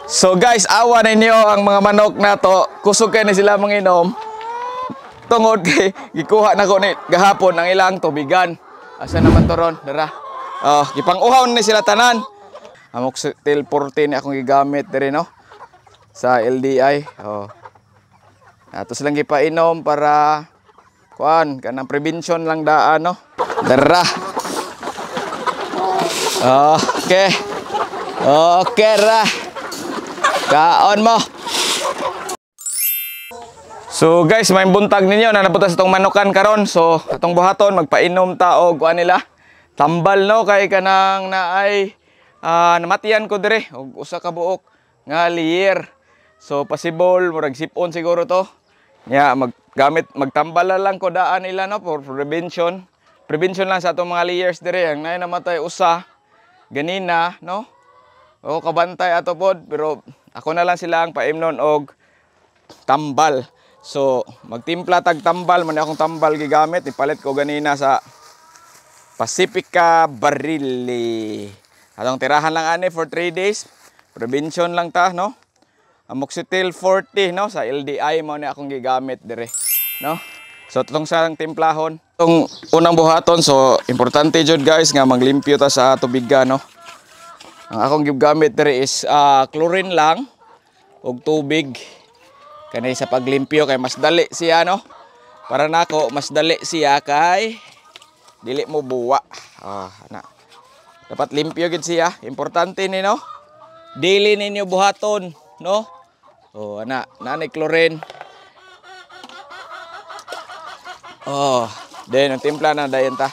So guys, awa ninyo ang mga manok na to. Kusog kay ni sila manginom. Tungod kay gikuha na ko ni gahapon ang ilang tubigan. Asa naman to ron? Dara. Oh, gipang-uhaw ni sila tanan. Amok till 14 akong gigamit diri no. Sa LDI. Oh. Ato silang gipainom para kuan kanang prevention lang daan no. Dara. Okay. Okay ra. Kaon mo. So guys, may buntag ninyo na napunta sa itong manukan karon. So atong buhaton magpainom ta og kuan nila. Tambal no kay kanang naay namatian ko dire og usa ka buok nga liyer. So possible murag sipon siguro to. Nya magtambal lang ko daan nila no for prevention. Prevention lang sa atong mga layers dire ang naay namatay usa ganina no. O kabantay ato pod pero ako na lang sila ang paimnon og tambal. So magtimpla tag tambal man akong tambal gigamit ipalit ko ganina sa Pacifica Barili. Atong tirahan lang ani for 3 days. Prevention lang ta no. Amoxicillin 40 no sa LDI mo ni akong gigamit dire no. So tutong sa timplahon. Itong unang buhaton so importante jud guys nga maglimpyo ta sa tubigan no. Ang akong gigamit dire is chlorine lang ug tubig. Kanay sa paglimpyo kay mas dali siya no. Para nako mas dali siya kay dili mo buwa. Ana. Dapat limpyo gid siya. Importante ni no. Dili ninyo buhaton no. Ana, nanay chlorine. Then ang timpla na dayon ta.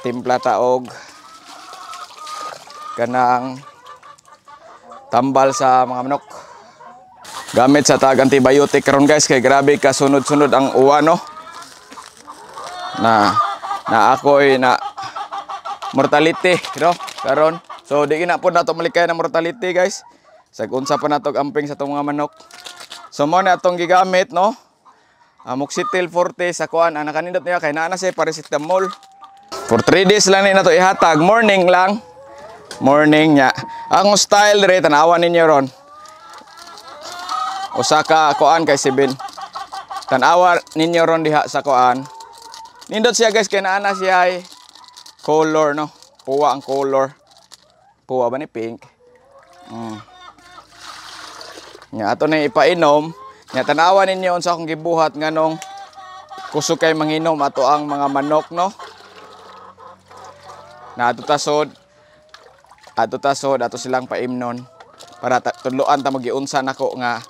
Timpla ta og kanang tambal sa mga manok. Gamit sa tag antibiotic karon guys kay grabe ka sunod-sunod ang uwa no. Na ako'y na mortality no karon. So di na po nato malikay na mortality guys. Sag unsa pa nato amping sa tong mga manok. So mo na atong gigamit no. Amoxicillin 40 sa kuan ana kanindot niya kay naa na siya paracetamol. For 3 days lang ni nato ihatag, morning lang. Morning nya. Ang style dire tanawan ninyo ron. Usa ka kuan kay 7. Tanawa ninyo ron diha sa kuan. Nindot siya guys kay naa na siya ay color no. Puwa ang color. Puwa ba ni pink? Nya ato na ipainom. Nya tanawa ninyo unsa akong gibuhat nganong kusog kay manginom ato ang mga manok no. Na ato tasod ato silang paimnon para tudloan ta magiunsa nako nga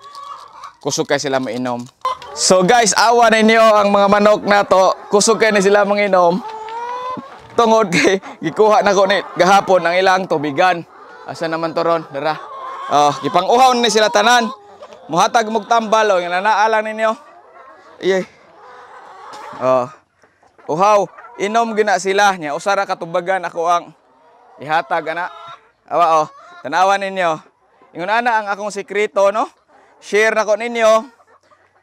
kusog kay sila mainom. So guys, awa ninyo ang mga manok na to, kusog kay ni sila manginom. Tungod kay gikuha nako ni gahapon ang ilang tubigan. Asa naman to ron? Dara. Gipang-uhaw ni sila tanan. Muhatag mog tambal o nanaa lang ninyo. Iyay. Uhaw, inom gina sila nya usara katubagan ako ang ihatag ana. Awa tanawan ninyo. Ingon ana ang akong sekreto no. Share nako ninyo.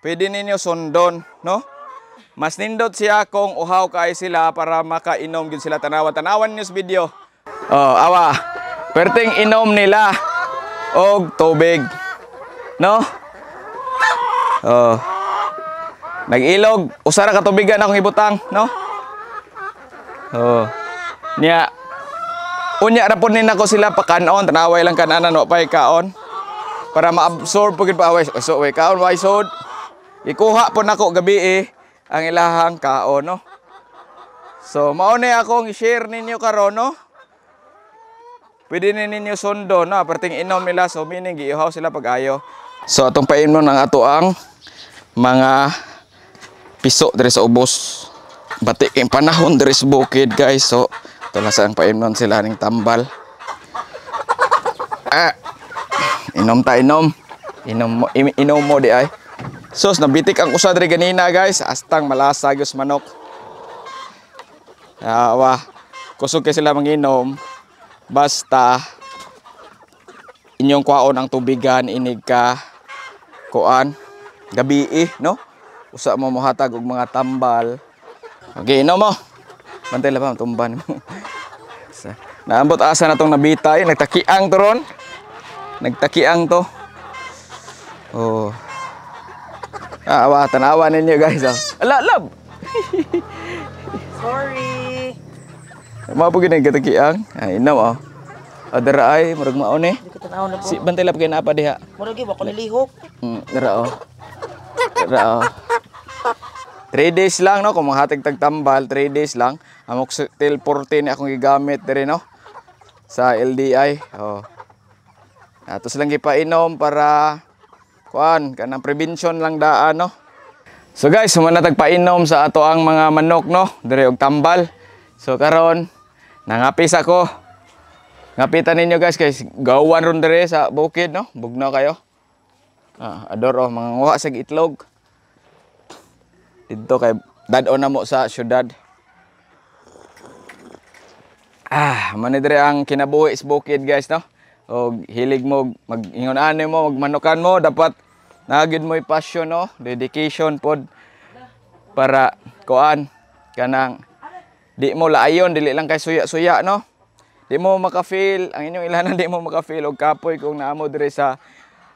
Pwede ninyo sundon no. Mas nindot siya kung uhaw kay sila para makainom gid sila tanawan niyo sa video. Awa. Perting inom nila og tubig. No? Nag-ilog, usara ka tubigan akong ibutang, no? Nya unya ra pud nako sila pakanon, tanaway lang kananan wa pay kaon para ma-absorb pugid pa away. So way kaon way sod. Ikuha po nako gabi ang ilahang kaon, no? So mao ni akong i-share ninyo karon, no? Pwede ninyo sundo no, perting inom nila so meaning giihaw sila pag-ayo. So atong paimnon ang ato ang mga piso diri sa ubos. Batik kay panahon diri sa bukid guys. So tula sa ang paimnon sila ning tambal. Inom ta inom. Inom mo di ay. So nabitik ang usa diri ganina guys, astang malasa gyud manok. Kusog kay sila manginom. Basta inyong kwaon ang tubigan inig ka kuan gabi no. Usa mo mohatag og mga tambal. Okay, inom mo. Bantay lang pa tumban mo. Naambot asa na tong nabitay, nagtakiang turon. Nagtakiang to. Oh. Tanawa ninyo guys. Ala, lab. Sorry. Mao po ginay katakiang. Ay, inaw oh. Adara ay murag maon eh. Di ko tanaw na po. Si bantay lab kay na pa diha. Murag gyud ako nilihok. Dara oh. Dara oh. 3 days lang no, kung mahatag tagtambal, 3 days lang. Amoxicillin 40 ni akong gigamit diri no sa LDI. Oh. Atos lang gipainom para kuan kanang prevention lang daan no. So guys, sumana tagpainom sa ato ang mga manok no, diri og tambal. So karon nangapis ako. Ngapitan ninyo guys kay gawan ron diri sa bukid no, bugnaw kayo. Ador oh, manguha sa itlog. Dito kay dad-on na mo sa syudad. Mani dire ang kinabuhi is bukid guys no. Og hilig mo mag-ingon ani mo, magmanukan mo, dapat nagid mo passion no, dedication pod para kuan kanang di mo laayon, dili lang kay suya-suya no. Di mo maka-feel ang inyong ilanan, di mo maka-feel og kapoy kung naamo dire sa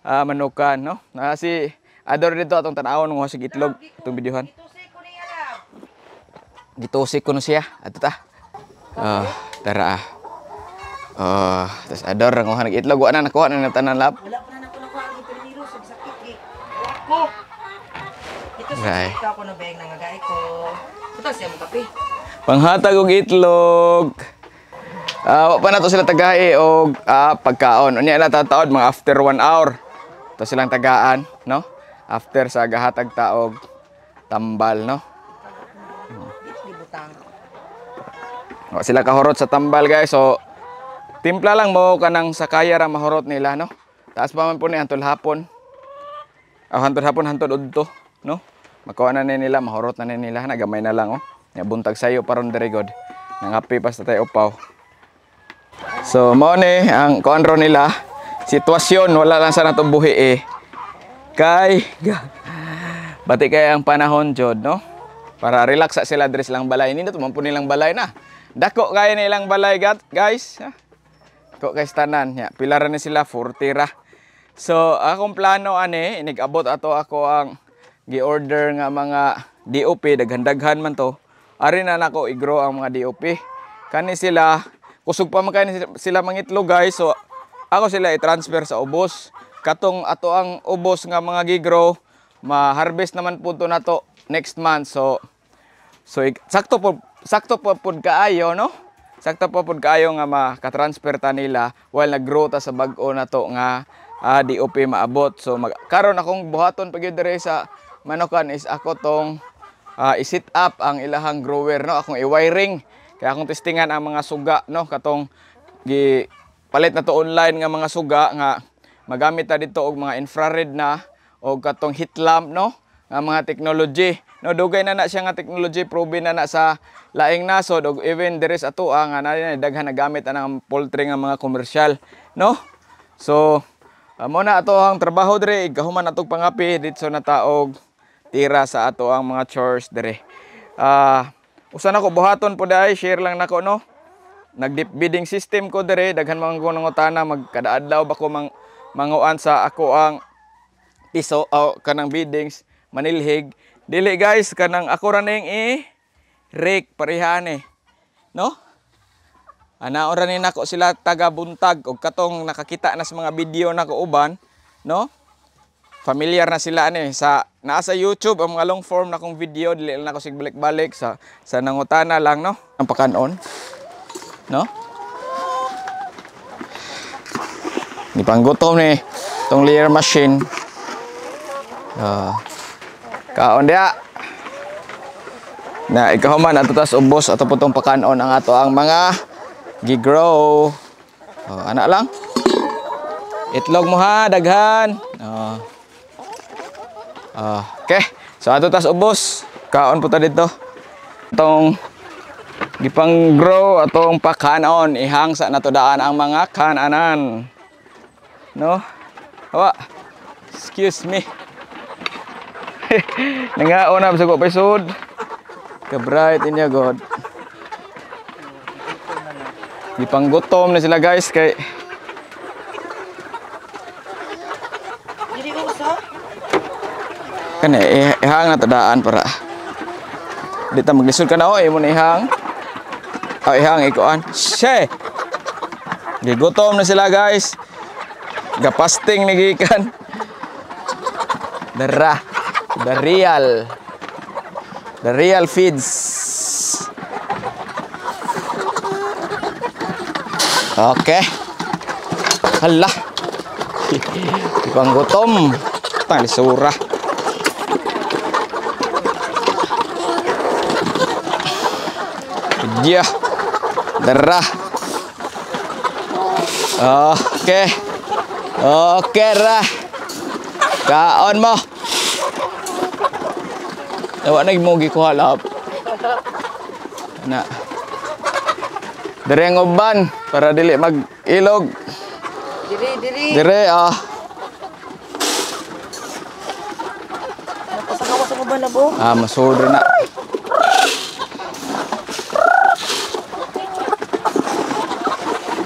manukan no. Na si Ador dito atong tan-awon mo sig itlog atong videohan. Gitusik ko no siya. Ato ta. Tara. Tas Ador ang kuha nag itlog wa na nakuha na tanan lab. Wala pa na nako nakuha ang permiro sa sakit gi. Ako. Ito sa ako na beng nangagay ko. Ito siya mo kape. Panghatag og itlog. Wa pa na to sila tagahi og pagkaon. Unya na tataod mga after 1 hour. To silang tagaan, no? After sa gahatag taog tambal, no? Libutang. Sila kahurot sa tambal, guys. So timpla lang mo kanang sakaya ra mahurot nila, no? Taas pa man po ni hantod hapon. Hantod hapon hantod udto, no? Makuha na nila, mahurot na nila, nagamay na lang, oh. Nya buntag sayo paron diri god. Nangapi pa sa tayo upaw. So mao ni ang kuan ro nila. Sitwasyon wala lang sa nato buhi eh. Kay bati kay ang panahon jod no. Para relax sa sila diri silang balay. Nindot man po nilang balay na. Dako kay nilang balay guys. Dako kay tanan nya. Pila ra ni sila 40 ra. So akong plano ani inig-abot ato ako ang gi-order nga mga DOP daghan-daghan man to. Ari na nako i-grow ang mga DOP. Kani sila kusog pa man kani sila mangitlog guys. So ako sila i-transfer sa ubos. Katong ato ang ubos nga mga gigrow, ma-harvest naman po to nato next month. So sakto po pud kaayo no. Sakto po pud kaayo nga maka-transfer ta nila while nag-grow ta sa bag-o nato nga DOP maabot. So karon akong buhaton pag dire sa manukan is ako tong i-set up ang ilahang grower no. Akong i-wiring kaya akong testingan ang mga suga no katong palit na to online nga mga suga nga magamit ta dito og mga infrared na og katong heat lamp no nga mga technology no dugay na siya nga technology proven na sa laing nasod og even there is ato nga daghan nagamit anang poultry nga mga komersyal no. So mo na ato ang trabaho dire gahuman atog pangapi dito na taog tira sa ato ang mga chores dire. Usa na ko buhaton po dai share lang nako no. Nag-deep bidding system ko dire, daghan mga nangutana magkadaadlaw ba ko manguan sa ako ang piso o kanang biddings manilhig. Dili guys kanang ako ra ning rake parehan no? Anaon ra ni nako sila taga buntag og katong nakakita na sa mga video nako uban, no? Familiar na sila sa nasa YouTube ang mga long form na kong video, dili lang ako sig balik-balik sa nangutana lang no. Ang pakanon. No? Ni panggutom ni tong layer machine. Kaon dia. Na ikaw man ato tas ubos ato putong pakanon ang ato ang mga gigrow. Anak lang. Itlog mo ha, daghan. Okay. So ato tas ubos. Kaon po ta dito. Itong gipang grow atong pakanon ihangsa na to daan ang mga kananan no. Excuse me. Nangaon na sa ko paisod ka bright inya god gipang gutom na sila guys kay sa? Kani ihang na tadaan para di ta maglisod ka na imo na ihang. Ihang ikuan. She. Gigutom na sila guys. Gapasting ni gikan. The real feeds. Okay. Hala. Ibang gutom. Tang lisura. Yeah. Dara. Okay. Okay ra. Kaon mo. Dawa na mo gikuha lab. Na. Dire ang uban para dili mag-ilog. Diri. Dire Napasakawa sa uban na bo. masud na.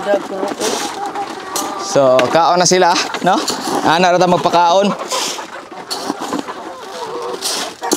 Dag ko. So, kaon na sila, no? Ana ra ta magpakaon.